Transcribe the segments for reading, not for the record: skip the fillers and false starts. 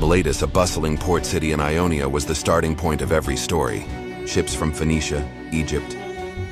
Miletus, a bustling port city in Ionia, was the starting point of every story. Ships from Phoenicia, Egypt,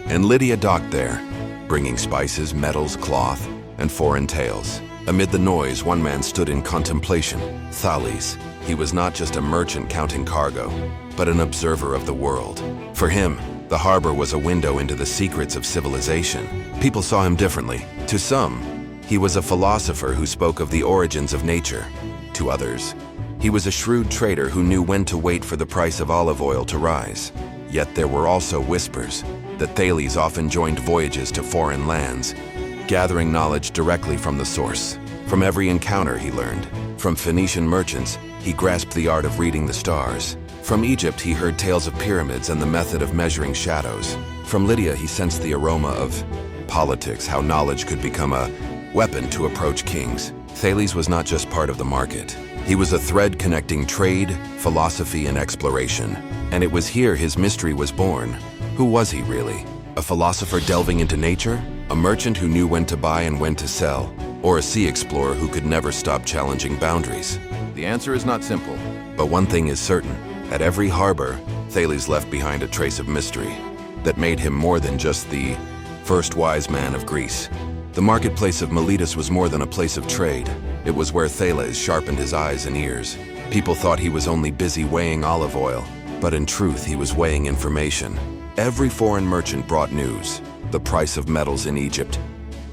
and Lydia docked there, bringing spices, metals, cloth, and foreign tales. Amid the noise, one man stood in contemplation, Thales. He was not just a merchant counting cargo, but an observer of the world. For him, the harbor was a window into the secrets of civilization. People saw him differently. To some, he was a philosopher who spoke of the origins of nature. To others, he was a shrewd trader who knew when to wait for the price of olive oil to rise. Yet there were also whispers that Thales often joined voyages to foreign lands, gathering knowledge directly from the source. From every encounter he learned. From Phoenician merchants, he grasped the art of reading the stars. From Egypt, he heard tales of pyramids and the method of measuring shadows. From Lydia, he sensed the aroma of politics, how knowledge could become a weapon to approach kings. Thales was not just part of the market. He was a thread connecting trade, philosophy, and exploration. And it was here his mystery was born. Who was he really? A philosopher delving into nature? A merchant who knew when to buy and when to sell? Or a sea explorer who could never stop challenging boundaries? The answer is not simple. But one thing is certain. At every harbor, Thales left behind a trace of mystery that made him more than just the first wise man of Greece. The marketplace of Miletus was more than a place of trade. It was where Thales sharpened his eyes and ears. People thought he was only busy weighing olive oil, but in truth he was weighing information. Every foreign merchant brought news. The price of metals in Egypt,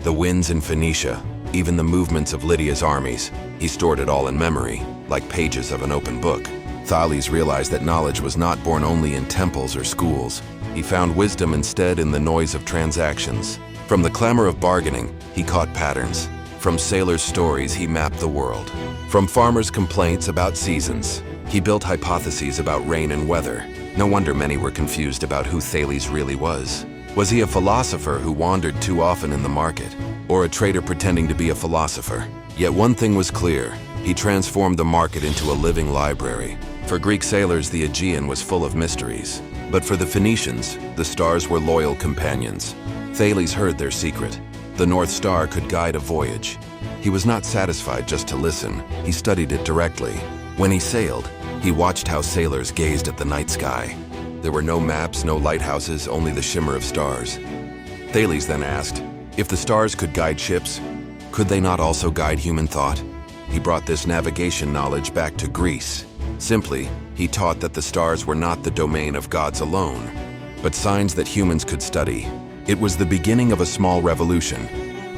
the winds in Phoenicia, even the movements of Lydia's armies. He stored it all in memory, like pages of an open book. Thales realized that knowledge was not born only in temples or schools. He found wisdom instead in the noise of transactions. From the clamor of bargaining, he caught patterns. From sailors' stories, he mapped the world. From farmers' complaints about seasons, he built hypotheses about rain and weather. No wonder many were confused about who Thales really was. Was he a philosopher who wandered too often in the market, or a trader pretending to be a philosopher? Yet one thing was clear. He transformed the market into a living library. For Greek sailors, the Aegean was full of mysteries. But for the Phoenicians, the stars were loyal companions. Thales heard their secret. The North Star could guide a voyage. He was not satisfied just to listen. He studied it directly. When he sailed, he watched how sailors gazed at the night sky. There were no maps, no lighthouses, only the shimmer of stars. Thales then asked, if the stars could guide ships, could they not also guide human thought? He brought this navigation knowledge back to Greece. Simply, he taught that the stars were not the domain of gods alone, but signs that humans could study. It was the beginning of a small revolution.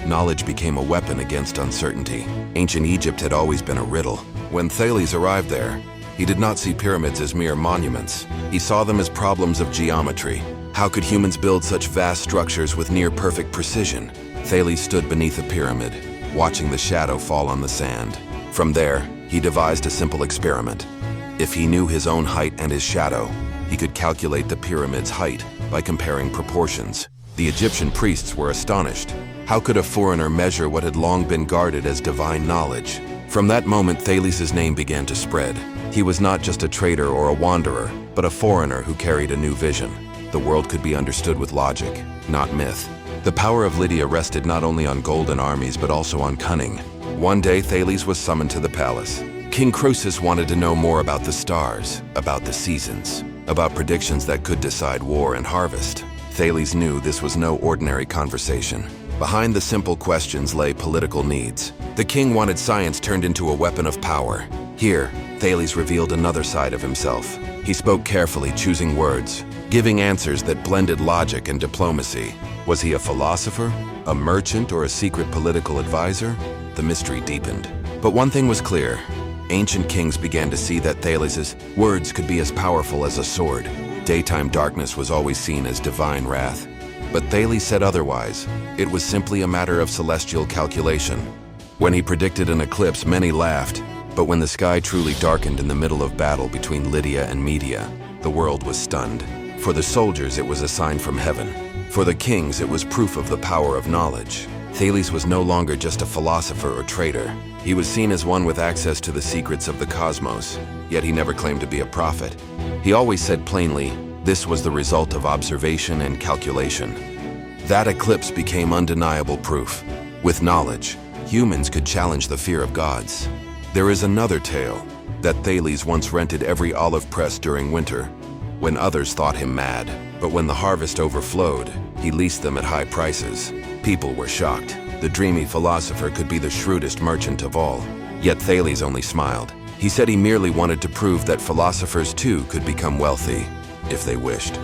Knowledge became a weapon against uncertainty. Ancient Egypt had always been a riddle. When Thales arrived there, he did not see pyramids as mere monuments. He saw them as problems of geometry. How could humans build such vast structures with near-perfect precision? Thales stood beneath a pyramid, watching the shadow fall on the sand. From there, he devised a simple experiment. If he knew his own height and his shadow, he could calculate the pyramid's height by comparing proportions. The Egyptian priests were astonished. How could a foreigner measure what had long been guarded as divine knowledge? From that moment, Thales's name began to spread. He was not just a trader or a wanderer, but a foreigner who carried a new vision. The world could be understood with logic, not myth. The power of Lydia rested not only on golden armies, but also on cunning. One day, Thales was summoned to the palace. King Croesus wanted to know more about the stars, about the seasons, about predictions that could decide war and harvest. Thales knew this was no ordinary conversation. Behind the simple questions lay political needs. The king wanted science turned into a weapon of power. Here, Thales revealed another side of himself. He spoke carefully, choosing words, giving answers that blended logic and diplomacy. Was he a philosopher, a merchant, or a secret political advisor? The mystery deepened. But one thing was clear. Ancient kings began to see that Thales's words could be as powerful as a sword. Daytime darkness was always seen as divine wrath. But Thales said otherwise. It was simply a matter of celestial calculation. When he predicted an eclipse, many laughed. But when the sky truly darkened in the middle of battle between Lydia and Media, the world was stunned. For the soldiers, it was a sign from heaven. For the kings, it was proof of the power of knowledge. Thales was no longer just a philosopher or trader. He was seen as one with access to the secrets of the cosmos, yet he never claimed to be a prophet. He always said plainly, this was the result of observation and calculation. That eclipse became undeniable proof. With knowledge, humans could challenge the fear of gods. There is another tale, that Thales once rented every olive press during winter, when others thought him mad. But when the harvest overflowed, he leased them at high prices. People were shocked. The dreamy philosopher could be the shrewdest merchant of all. Yet Thales only smiled. He said he merely wanted to prove that philosophers too could become wealthy, if they wished.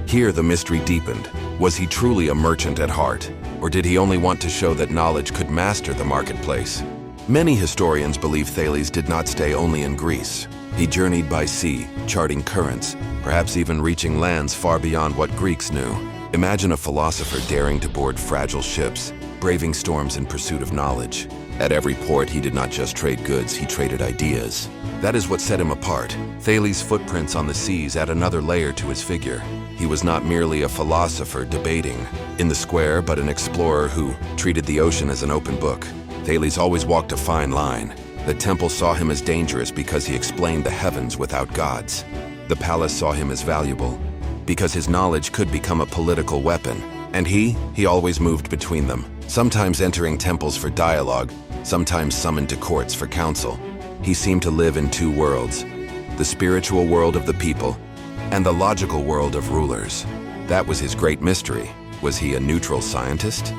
Here the mystery deepened. Was he truly a merchant at heart, or did he only want to show that knowledge could master the marketplace? Many historians believe Thales did not stay only in Greece. He journeyed by sea, charting currents, perhaps even reaching lands far beyond what Greeks knew. Imagine a philosopher daring to board fragile ships, braving storms in pursuit of knowledge. At every port, he did not just trade goods, he traded ideas. That is what set him apart. Thales' footprints on the seas add another layer to his figure. He was not merely a philosopher debating in the square, but an explorer who treated the ocean as an open book. Thales always walked a fine line. The temple saw him as dangerous because he explained the heavens without gods. The palace saw him as valuable because his knowledge could become a political weapon. And he always moved between them, sometimes entering temples for dialogue, sometimes summoned to courts for counsel. He seemed to live in two worlds, the spiritual world of the people and the logical world of rulers. That was his great mystery. Was he a neutral scientist,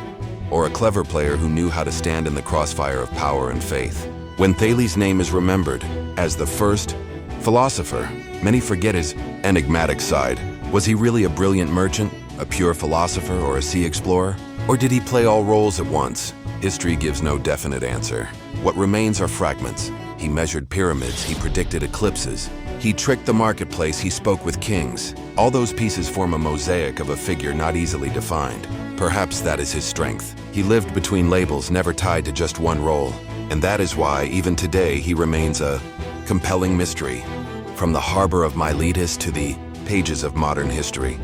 or a clever player who knew how to stand in the crossfire of power and faith? When Thales' name is remembered as the first philosopher, many forget his enigmatic side. Was he really a brilliant merchant, a pure philosopher, or a sea explorer? Or did he play all roles at once? History gives no definite answer. What remains are fragments. He measured pyramids, he predicted eclipses. He tricked the marketplace, he spoke with kings. All those pieces form a mosaic of a figure not easily defined. Perhaps that is his strength. He lived between labels, never tied to just one role. And that is why, even today, he remains a compelling mystery. From the harbor of Miletus to the pages of modern history,